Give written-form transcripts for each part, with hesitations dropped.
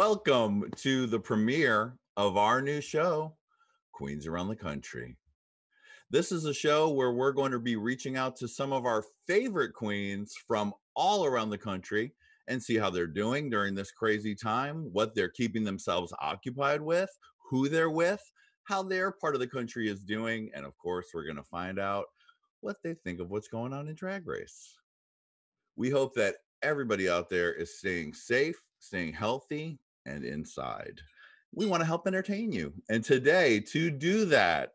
welcome to the premiere of our new show, Queens Around the Country. This is a show where we're going to be reaching out to some of our favorite queens from all around the country and see how they're doing during this crazy time, what they're keeping themselves occupied with, who they're with, how their part of the country is doing, and of course, we're going to find out what they think of what's going on in Drag Race. We hope that everybody out there is staying safe, staying healthy, and inside. We want to help entertain you. And today, to do that,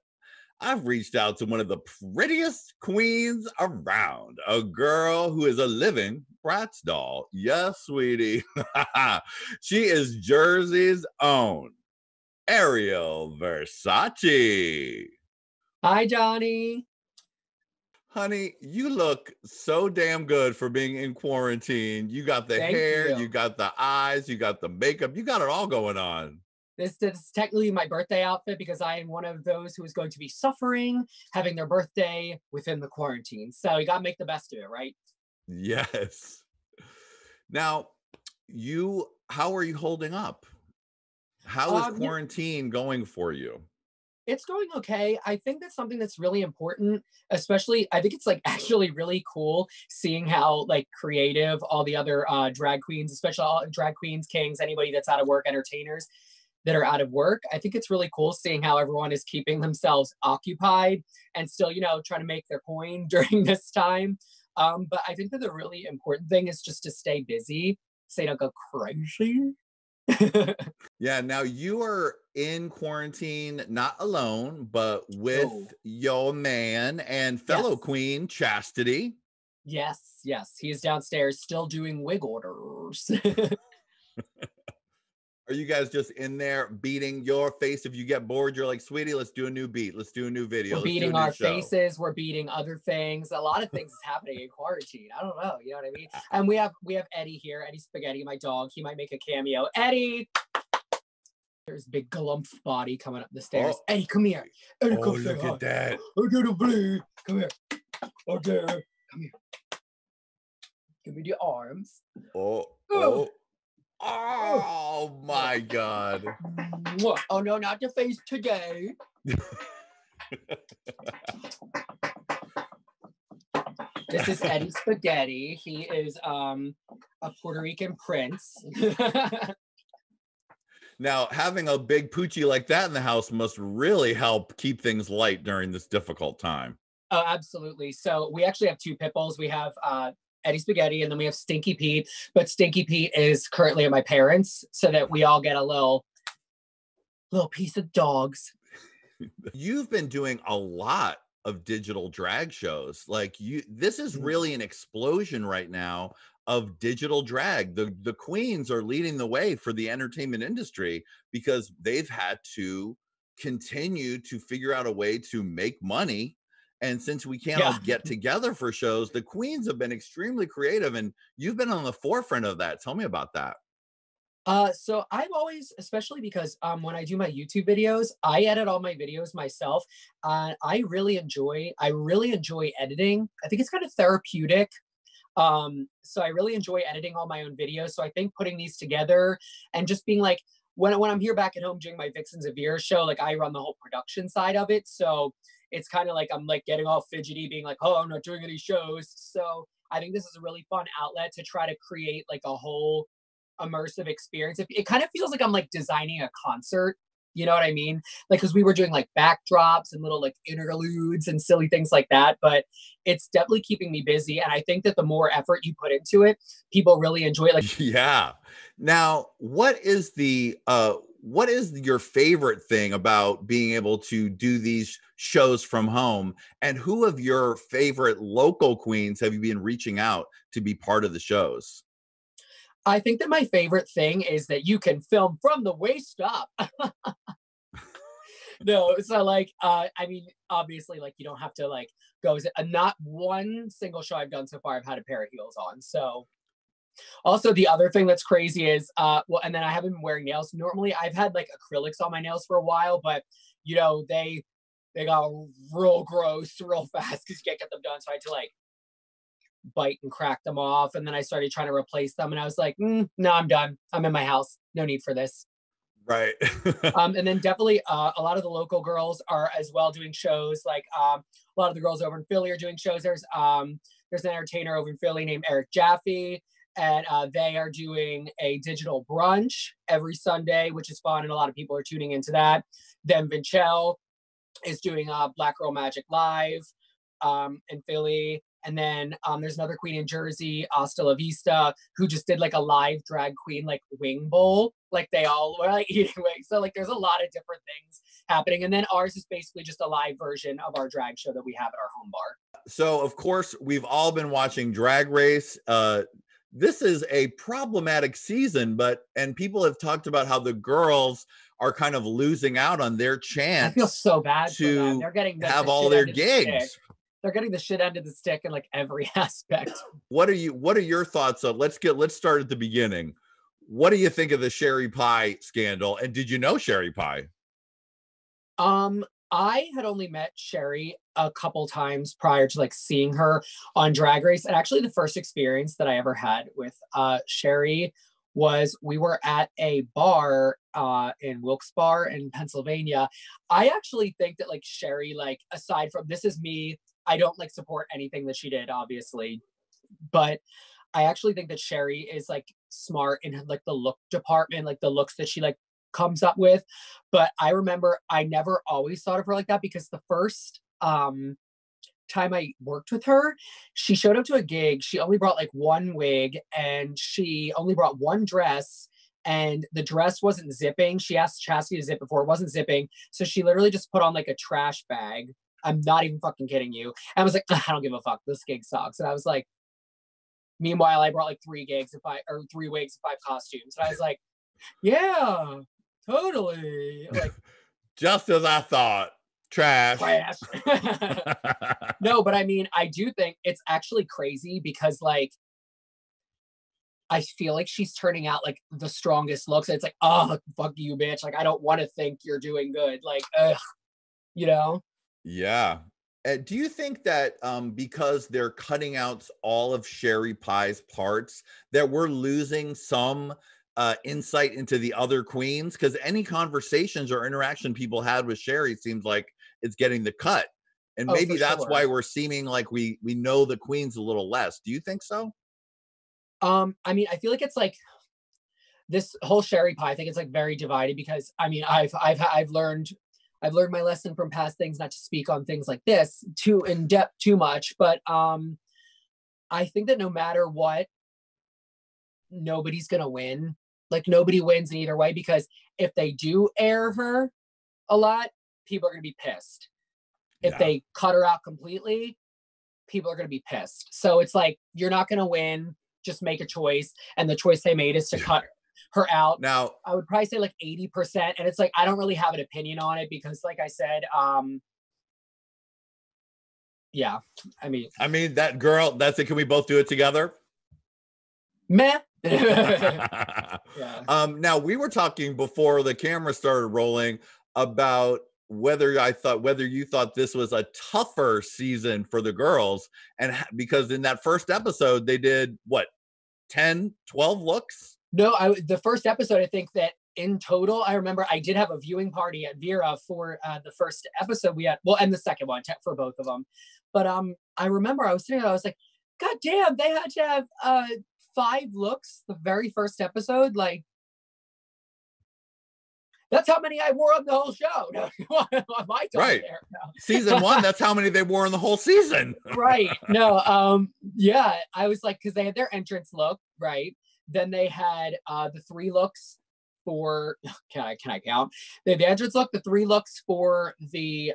I've reached out to one of the prettiest queens around, a girl who is a living Bratz doll. Yes, sweetie. She is Jersey's own Ariel Versace. Hi, Jonny. Honey, you look so damn good for being in quarantine. You got the hair, you got the eyes, you got the makeup, you got it all going on. This is technically my birthday outfit because I am one of those who is going to be suffering having their birthday within the quarantine. So you got to make the best of it, right? Yes. Now, how are you holding up? How is quarantine going for you? It's going okay. I think that's something that's really important, especially, I think it's like actually really cool seeing how like creative all the other drag queens, especially all drag queens, kings, anybody that's out of work, entertainers that are out of work. I think it's really cool seeing how everyone is keeping themselves occupied and still, you know, trying to make their coin during this time. But I think that the really important thing is just to stay busy, so you don't go crazy. Yeah, now you are in quarantine, not alone, but with your man and fellow queen, Chastity. Yes, he's downstairs still doing wig orders. Are you guys just in there beating your face? If you get bored, you're like, sweetie, let's do a new beat. Let's do a new video. We're beating our faces. We're beating other things. A lot of things is happening in quarantine. I don't know. You know what I mean? And we have Eddie here. Eddie Spaghetti, my dog. He might make a cameo. Eddie! There's big glump body coming up the stairs. Oh. Eddie, come here. Eddie, come look at that. I'm gonna bleed. Come here. Okay. Come here. Give me the arms. Oh my God. Oh no, not the face today. This is Eddie Spaghetti. He is a Puerto Rican prince. Now, having a big poochie like that in the house must really help keep things light during this difficult time. Oh, absolutely. So we actually have two pit bulls. We have Eddie Spaghetti, and then we have Stinky Pete. But Stinky Pete is currently at my parents', so that we all get a little piece of dogs. You've been doing a lot of digital drag shows. Like this is really an explosion right now of digital drag. The queens are leading the way for the entertainment industry because they've had to continue to figure out a way to make money. And since we can't all get together for shows, the queens have been extremely creative, and you've been on the forefront of that. Tell me about that. So I've always, especially because when I do my YouTube videos, I edit all my videos myself. I really enjoy editing. I think it's kind of therapeutic. So I really enjoy editing all my own videos. So I think putting these together and just being like, when I'm here back at home doing my Vixens of Veer show, like I run the whole production side of it. So it's kind of like I'm like getting all fidgety, being like, oh, I'm not doing any shows. So I think this is a really fun outlet to try to create like a whole immersive experience. It kind of feels like I'm like designing a concert. You know what I mean? Like, because we were doing like backdrops and little like interludes and silly things like that. But it's definitely keeping me busy. And I think that the more effort you put into it, people really enjoy it. Like, yeah. Now, what is your favorite thing about being able to do these shows from home? And who of your favorite local queens have you been reaching out to be part of the shows? I think that my favorite thing is that you can film from the waist up. No, so like, I mean, obviously, like, you don't have to like go. Not one single show I've done so far, I've had a pair of heels on. So, also the other thing that's crazy is, well, and then I haven't been wearing nails. Normally, I've had like acrylics on my nails for a while, but you know, they got real gross real fast because you can't get them done. So I had to like bite and crack them off. And then I started trying to replace them. And I was like, no, I'm done. I'm in my house. No need for this. Right. And then definitely a lot of the local girls are as well doing shows. Like a lot of the girls over in Philly are doing shows. There's an entertainer over in Philly named Eric Jaffe, and they are doing a digital brunch every Sunday, which is fun, and a lot of people are tuning into that. Then Vinchell is doing Black Girl Magic Live in Philly. And then there's another queen in Jersey, Hasta La Vista, who just did like a live drag queen like wing bowl. Like they all were like eating wings. So like there's a lot of different things happening. And then ours is basically just a live version of our drag show that we have at our home bar. So of course we've all been watching Drag Race. This is a problematic season, and people have talked about how the girls are kind of losing out on their chance. I feel so bad for them. They're getting have all their gigs. They're getting the shit end of the stick in like every aspect. What are your thoughts on? Let's start at the beginning. What do you think of the Sherry Pie scandal? And did you know Sherry Pie? I had only met Sherry a couple times prior to like seeing her on Drag Race. And actually the first experience that I ever had with Sherry was we were at a bar in Wilkes Bar in Pennsylvania. I actually think that like Sherry, like aside from, this is me, I don't like support anything that she did, obviously, but I actually think that Sherry is like smart in like the look department, like the looks that she like comes up with. But I remember I never always thought of her like that, because the first time I worked with her, she showed up to a gig. She only brought like one wig and she only brought one dress, and the dress wasn't zipping. She asked Chastity to zip before, it wasn't zipping. So she literally just put on like a trash bag. I'm not even fucking kidding you. And I was like, I don't give a fuck. This gig sucks. And I was like, meanwhile, I brought like 3 wigs and 5 costumes. And I was like, yeah, totally. Like, just as I thought. Trash. No, but I mean, I do think it's actually crazy because like, I feel like she's turning out like the strongest looks. It's like, oh, fuck you, bitch. Like, I don't want to think you're doing good. Like, ugh, you know? Yeah. Do you think that because they're cutting out all of Sherry Pie's parts, that we're losing some insight into the other queens? Because any conversations or interaction people had with Sherry seems like it's getting the cut. And maybe that's why we're seeming like we know the queens a little less. Do you think so? I mean, I feel like it's like this whole Sherry Pie, I think it's like very divided, because I mean, I've learned my lesson from past things, not to speak on things like this too in depth too much. But I think that no matter what, nobody's gonna win. Like nobody wins in either way, because if they do air her a lot, people are gonna be pissed. If they cut her out completely, people are gonna be pissed. So it's like, you're not gonna win. Just make a choice. And the choice they made is to cut her out. Now, I would probably say like 80%. And it's like, I don't really have an opinion on it, because like I said, yeah, I mean that girl, that's it. Can we both do it together? Meh. Yeah. Now we were talking before the camera started rolling about whether you thought this was a tougher season for the girls, and because in that first episode they did what, 10, 12 looks? No, the first episode, I think that in total, I remember I did have a viewing party at Vera for the first episode we had, well, and the second one for both of them. But I remember I was sitting there, I was like, God damn, they had to have 5 looks the very first episode. Like, that's how many I wore on the whole show. No, right. No. Season 1, that's how many they wore in the whole season. Right. No, yeah, I was like, because they had their entrance look, right? Then they had the 3 looks for, can I count? They had the entrance look, the 3 looks for the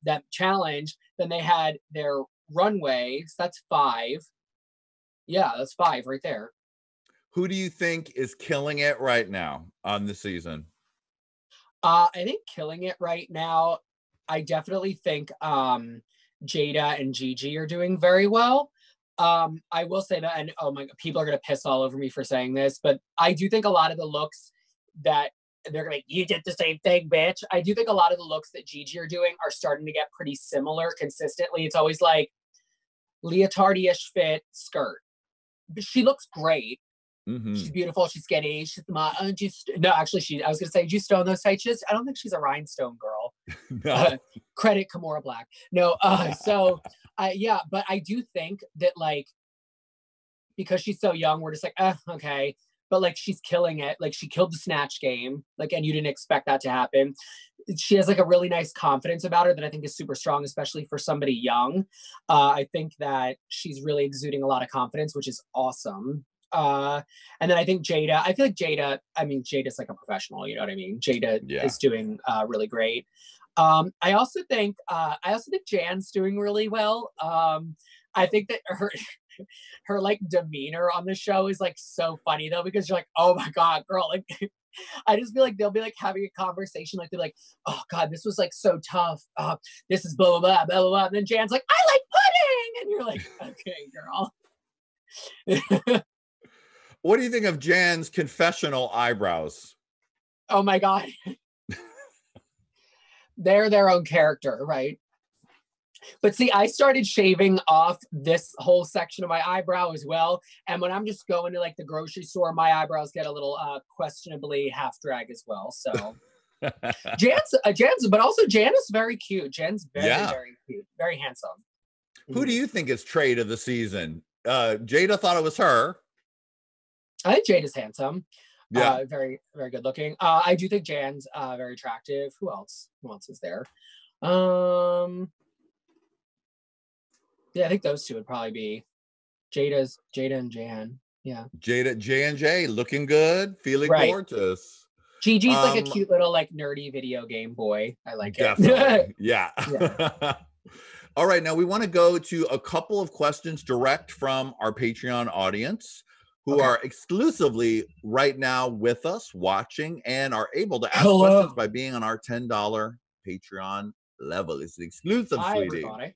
that challenge. Then they had their runways. That's 5. Yeah, that's 5 right there. Who do you think is killing it right now on the season? I think killing it right now, I definitely think Jada and Gigi are doing very well. I will say that, and oh my God, people are going to piss all over me for saying this, but I do think a lot of the looks that they're going to, you did the same thing, bitch. I do think a lot of the looks that Gigi are doing are starting to get pretty similar consistently. It's always like, leotardy-ish fit skirt. But she looks great. Mm-hmm. She's beautiful. She's skinny. She's no, actually, I was gonna say, did you stone those tights? I don't think she's a rhinestone girl. No. Credit Kimora Black. No. Yeah, but I do think that like, because she's so young, we're just like, okay. But like, she's killing it. Like, she killed the snatch game. Like, and you didn't expect that to happen. She has like a really nice confidence about her that I think is super strong, especially for somebody young. I think that she's really exuding a lot of confidence, which is awesome. And then I think Jada, I feel like Jada's like a professional, you know what I mean? Jada is doing really great. I also think Jan's doing really well. I think that her like demeanor on the show is like so funny though, because you're like, oh my God, girl, like I just feel like they'll be like having a conversation, like they're like, oh God, this was like so tough. This is blah, blah, blah, blah, blah, blah. And then Jan's like, I like pudding. And you're like, okay, girl. What do you think of Jan's confessional eyebrows? Oh my God. They're their own character, right? But see, I started shaving off this whole section of my eyebrow as well. And when I'm just going to like the grocery store, my eyebrows get a little questionably half drag as well. So Jan's, but also Jan is very cute. Jan's very cute, very handsome. Who do you think is trade of the season? Jada thought it was her. I think Jada's handsome. Yeah. Very, very good looking. I do think Jan's very attractive. Who else? Who else is there? Yeah, I think those two would probably be Jada and Jan. Yeah. Jada, J&J, looking good, feeling gorgeous. Gigi's like a cute little like nerdy video game boy. I like it. Yeah. All right, now we want to go to a couple of questions direct from our Patreon audience who are exclusively right now with us watching and are able to ask questions by being on our $10 Patreon level. It's an exclusive, sweetie. Everybody.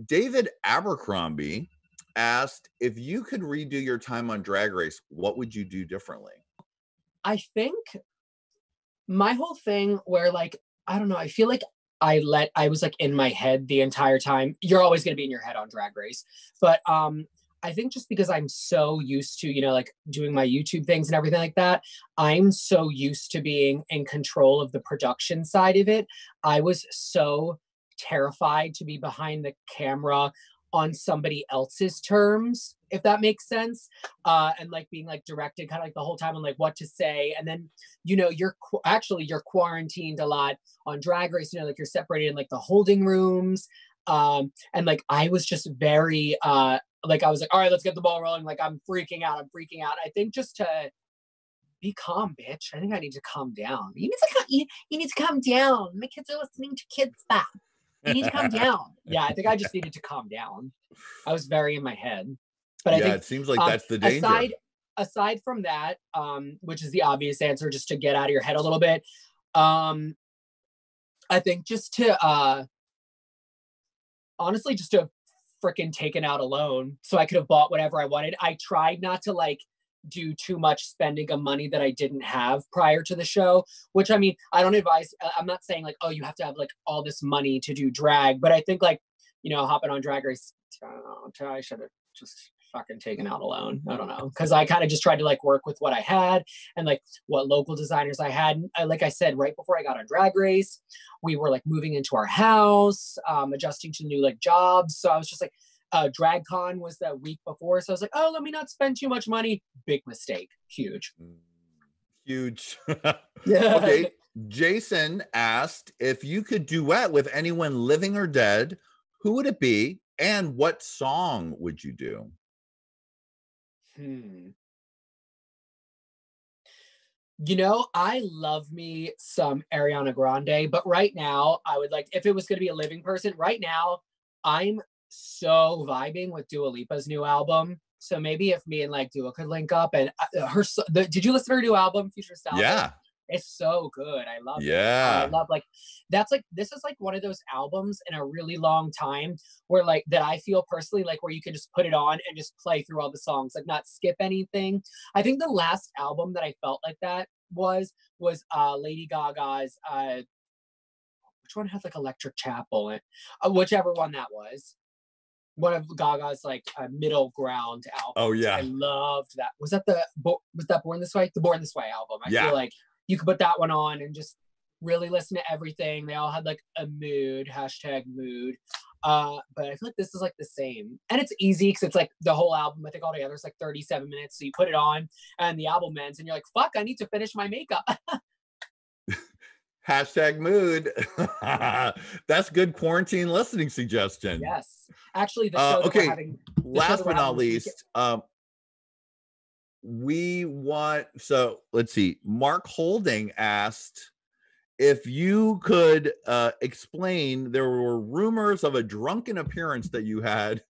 David Abercrombie asked, if you could redo your time on Drag Race, what would you do differently? I think my whole thing where like, I don't know, I feel like I was like in my head the entire time. You're always going to be in your head on Drag Race. But I think just because I'm so used to, you know, like doing my YouTube things and everything like that, I'm so used to being in control of the production side of it. I was so terrified to be behind the camera on somebody else's terms, if that makes sense. And like being like directed kind of like the whole time on like what to say. And then, you know, you're quarantined a lot on Drag Race, you know, like you're separated in like the holding rooms. And like, I was just very, like, I was like, all right, let's get the ball rolling. Like, I'm freaking out. I think just to be calm, bitch. I think I need to calm down. You need to calm down. My kids are listening to Kids Stuff. You need to calm down. Yeah, I think I just needed to calm down. I was very in my head. But I think it seems like that's the danger. Aside from that, which is the obvious answer, just to get out of your head a little bit, I think just to honestly just to freaking taken out a loan so I could have bought whatever I wanted. I tried not to like do too much spending of money that I didn't have prior to the show, which I mean, I don't advise, I'm not saying like, oh, you have to have like all this money to do drag, but I think like, you know, hopping on Drag Race, I should have just fucking taken out a loan. I don't know. Cause I kind of just tried to like work with what I had and like what local designers I had. Like I said, right before I got on Drag Race, we were like moving into our house, adjusting to new like jobs. So I was just like, DragCon was the week before. So I was like, oh, let me not spend too much money. Big mistake. Huge. Yeah. Okay. Jason asked, if you could duet with anyone living or dead, who would it be? And what song would you do? You know, I love me some Ariana Grande, but right now I would like, if it was going to be a living person, right now I'm so vibing with Dua Lipa's new album. So maybe if me and like Dua could link up and did you listen to her new album, Future Style? Yeah. It's so good. I love it. Yeah. I love like, that's like, this is like one of those albums in a really long time where like, that I feel personally like where you can just put it on and just play through all the songs, like not skip anything. I think the last album that I felt like that was Lady Gaga's, which one had like Electric Chapel in it? Whichever one that was. one of Gaga's like middle ground albums. Oh yeah, I loved that. Was that Born This Way? The Born This Way album. I feel like you could put that one on and just really listen to everything. They all had like a mood, #mood. But I feel like this is like the same, and it's easy because it's like the whole album. I think altogether it's like 37 minutes. So you put it on, and the album ends, and you're like, "Fuck, I need to finish my makeup." #mood. That's good quarantine listening suggestion. Yes, actually, the show that we're having. Last but not least, we want. So let's see. Mark Holding asked if you could explain. There were rumors of a drunken appearance that you had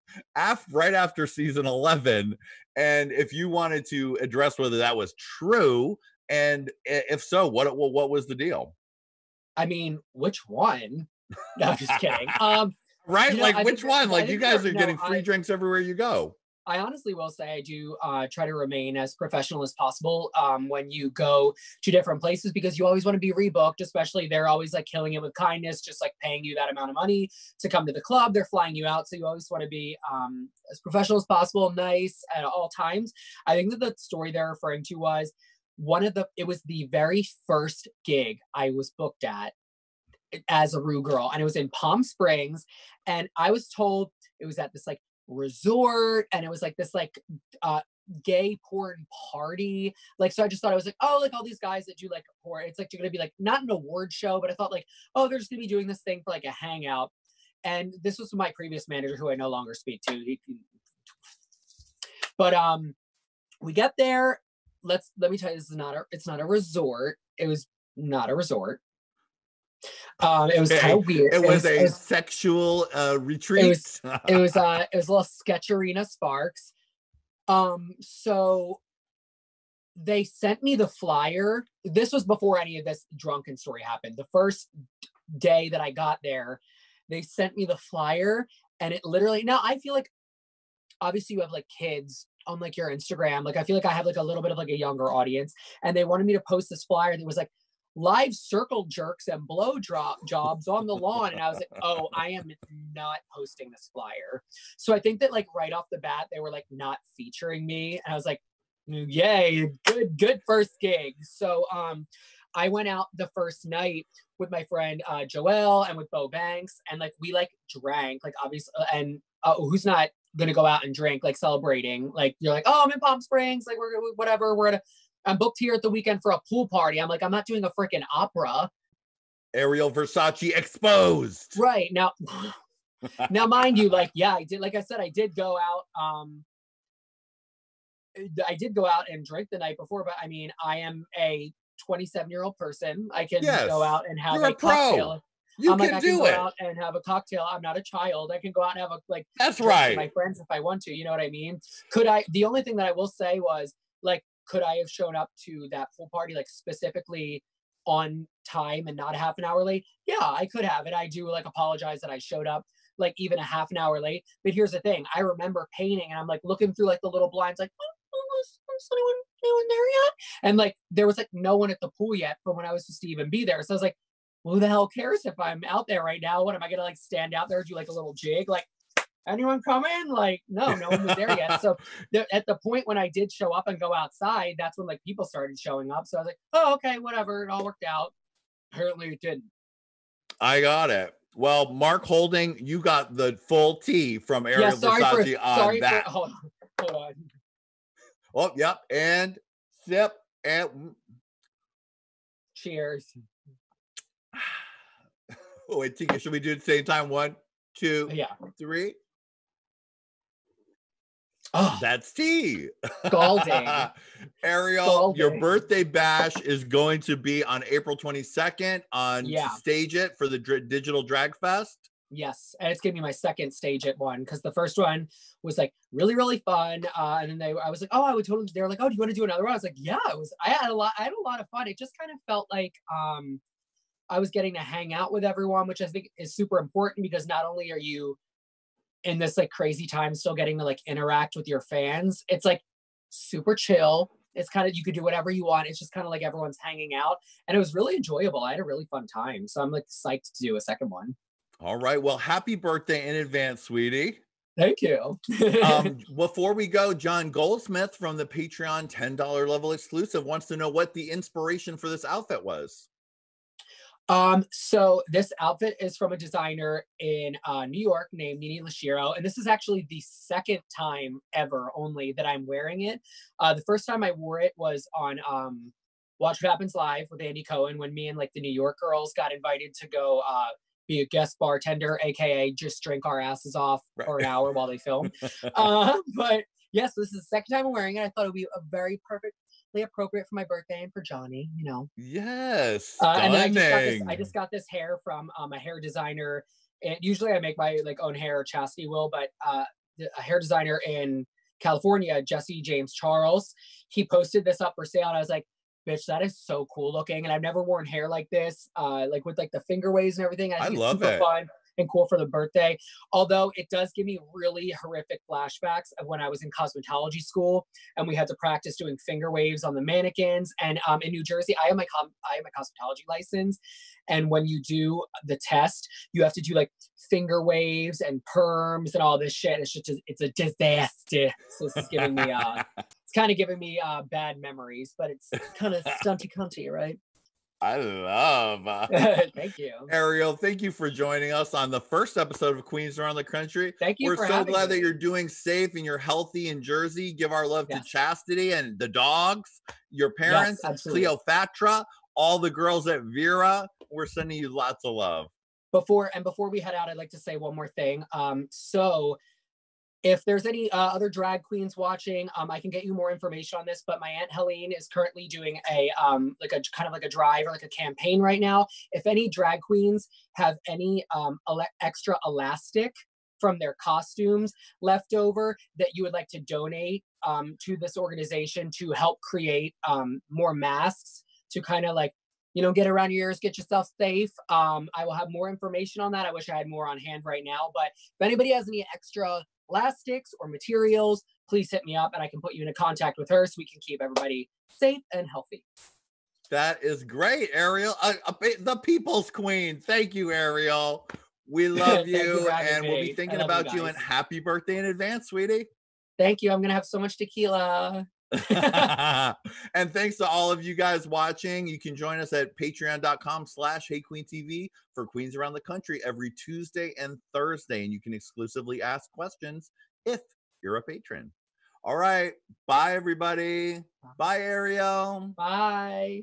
right after season 11, and if you wanted to address whether that was true, and if so, what was the deal? I mean, which one? No, I'm just kidding. Right? Like, which one? Like, you guys are getting free drinks everywhere you go. I honestly will say I do try to remain as professional as possible when you go to different places, because you always want to be rebooked, especially they're always like killing it with kindness, just like paying you that amount of money to come to the club. They're flying you out. So you always want to be as professional as possible, nice at all times. I think that the story they're referring to was it was the very first gig I was booked at as a Rue girl, and it was in Palm Springs, and I was told it was at this like resort, and it was like this like gay porn party. Like, so I just thought, I was like, oh, like all these guys that do like porn, it's like you're gonna be like not an award show, but I thought like, oh, they're just gonna be doing this thing for like a hangout. And this was my previous manager, who I no longer speak to. But we get there. Let me tell you, it's not a resort. It was not a resort. It was kind of weird. It was a sexual retreat. It was a little Sketcherina Sparks. So they sent me the flyer. This was before any of this drunken story happened. The first day that I got there, they sent me the flyer, and it literally, now I feel like obviously you have like kids on like your Instagram. Like I feel like I have like a little bit of like a younger audience, and they wanted me to post this flyer, and it was like live circle jerks and blow jobs on the lawn. And I was like, oh, I am not posting this flyer. So I think that like right off the bat, they were like not featuring me. And I was like, yay, good first gig. So I went out the first night with my friend Joelle and with Bo Banks, and like we like drank, like obviously, and who's not gonna go out and drink, like celebrating, like you're like, oh, I'm in Palm Springs, like we're whatever, I'm booked here at the weekend for a pool party. I'm like, I'm not doing a freaking opera. Ariel Versace exposed. Right. Now, mind you, like, yeah, I did, like I said, I did go out and drink the night before, but I mean, I am a 27-year-old person. I can go out and have a cocktail. You can do it. Go out and have a cocktail. I'm not a child. I can go out and have a like. That's right. With my friends if I want to. You know what I mean? Could I? The only thing that I will say was like, could I have shown up to that pool party like specifically on time and not a half an hour late? Yeah, I could have. And I do like apologize that I showed up like even a half an hour late. But here's the thing: I remember painting, and I'm like looking through like the little blinds, like, is anyone there yet? And like there was like no one at the pool yet from when I was supposed to even be there. So I was like, who the hell cares if I'm out there right now? What am I gonna like stand out there, do like a little jig, like anyone coming? Like no one was there yet. So at the point when I did show up and go outside, that's when like people started showing up. So I was like, oh, okay, whatever, it all worked out. Apparently it didn't. I got it. Well, Mark Holding, you got the full tea from Ariel Versace on that. Hold on. Oh, yep. And sip and cheers. Oh, wait, Tika, should we do it at the same time? 1, 2, 3. Oh, that's tea. Scalding. Ariel, your birthday bash is going to be on April 22nd on Stage It for the Digital Drag Fest. Yes, and it's gonna be my second Stage It one, because the first one was like really, really fun. And then I was like, oh, I would totally. They were like, oh, do you want to do another one? I was like, yeah, it was. I had a lot of fun. It just kind of felt like I was getting to hang out with everyone, which I think is super important, because not only are you in this like crazy time still getting to like interact with your fans, it's like super chill. It's kind of, you could do whatever you want. It's just kind of like everyone's hanging out, and it was really enjoyable. I had a really fun time, so I'm like psyched to do a second one. All right, well, happy birthday in advance, sweetie. Thank you. Before we go, John Goldsmith from the Patreon $10 level exclusive wants to know what the inspiration for this outfit was. So this outfit is from a designer in New York named Nini Lashiro, and this is actually the second time ever only that I'm wearing it. The first time I wore it was on Watch What Happens Live with Andy Cohen, when me and like the New York girls got invited to go be a guest bartender, aka just drink our asses off for an hour while they film. But yes, this is the second time I'm wearing it. I thought it would be a very perfectly appropriate for my birthday and for Jonny, you know. Yes. And then I just got this hair from a hair designer. And usually I make my like own hair, Chastity will, but a hair designer in California, Jesse James Charles, he posted this up for sale, and I was like, bitch, that is so cool looking. And I've never worn hair like this, like with like the finger waves and everything. I think it's super fun and cool for the birthday. Although it does give me really horrific flashbacks of when I was in cosmetology school and we had to practice doing finger waves on the mannequins. And in New Jersey, I have my cosmetology license. And when you do the test, you have to do like finger waves and perms and all this shit. It's a disaster. So this is giving me it's kind of giving me bad memories, but it's kind of stunty cunty, right? I love. Thank you, Ariel. Thank you for joining us on the first episode of Queens Around the Country. Thank you. We're so glad that you're doing safe and you're healthy in Jersey. Give our love to Chastity and the dogs, your parents, Cleopatra, all the girls at Vera. We're sending you lots of love. Before we head out, I'd like to say one more thing. So if there's any other drag queens watching, I can get you more information on this, but my Aunt Helene is currently doing a kind of like a drive or like a campaign right now. If any drag queens have any extra elastic from their costumes left over that you would like to donate to this organization to help create more masks to kind of like, you know, get around your ears, get yourself safe. I will have more information on that. I wish I had more on hand right now, but if anybody has any extra elastics or materials, please hit me up and I can put you in contact with her so we can keep everybody safe and healthy. That is great, Ariel. The people's queen. Thank you, Ariel. We love you, and we'll be thinking about you, and happy birthday in advance, sweetie. Thank you. I'm going to have so much tequila. And thanks to all of you guys watching. You can join us at patreon.com/HeyQueenTV for Queens Around the Country every Tuesday and Thursday, and you can exclusively ask questions if you're a patron. All right, bye everybody. Bye Ariel. Bye.